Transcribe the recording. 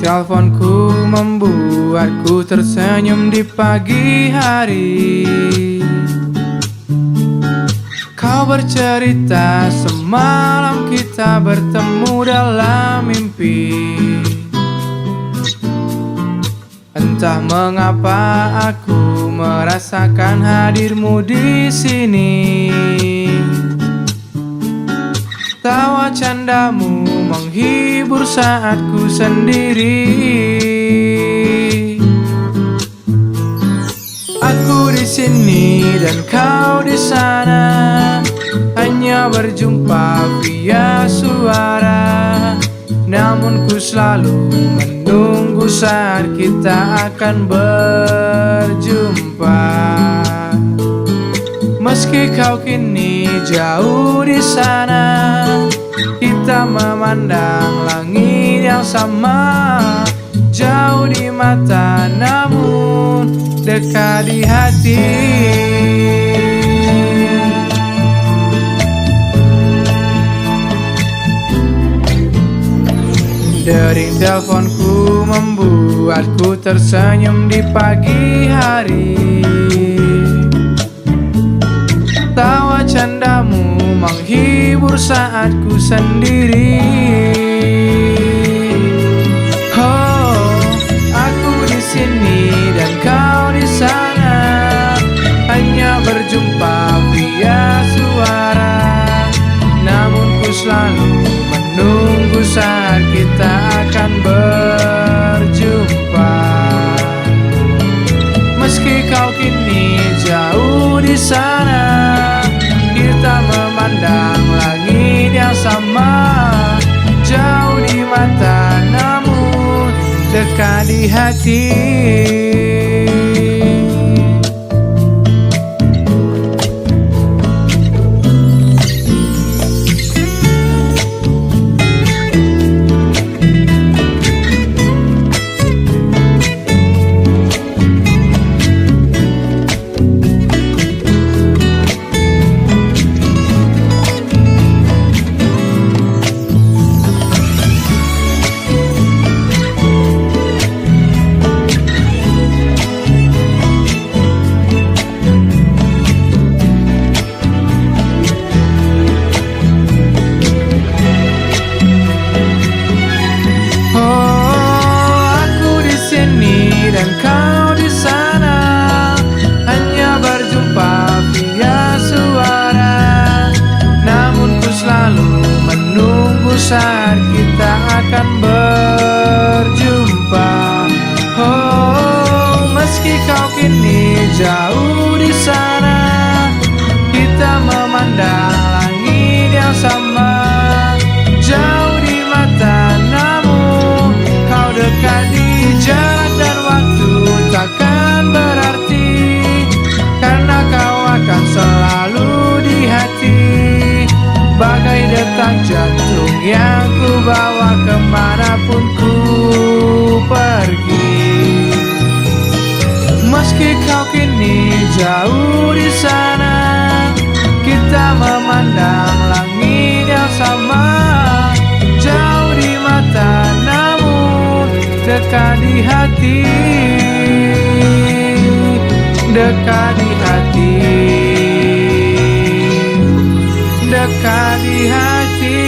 teleponku membuatku tersenyum di pagi hari. Kau bercerita semalam kita bertemu dalam mimpi. Entah mengapa aku merasakan hadirmu di sini. Tawa candamu menghibur saat ku sendiri. Aku di sini dan kau di sana, hanya berjumpa via suara. Namun ku selalu menunggu saat kita akan berjumpa. Meski kau kini jauh di sana, kita memandang langit yang sama. Jauh di mata namun dekat di hati. Dering teleponku membuatku tersenyum di pagi hari. Tawa candamu menghibur saat ku sendiri. Oh, aku di sini dan kau di sana, hanya berjumpa via suara. Namun ku selalu menunggu saat kita akan berjumpa. Meski kau kini jauh di sana, kita memandang langit yang sama. Jauh di mata namun dekat di hati. Dan kau di sana, hanya berjumpa via suara. Namun ku selalu menunggu saat kita akan berjumpa. Oh, meski kau kini jauh di sana, kita memandang langit yang sama. Jauh di mata namun kau dekat di jarak dan waktu takkan berarti, karena kau akan selalu di hati. Bagai detak jantung yang ku bawa kemanapun ku pergi. Meski kau kini jauh di sana, kita memandang langit yang sama. Jauh di mata namun dekat di hati. Dekat di hati. Dekat di hati.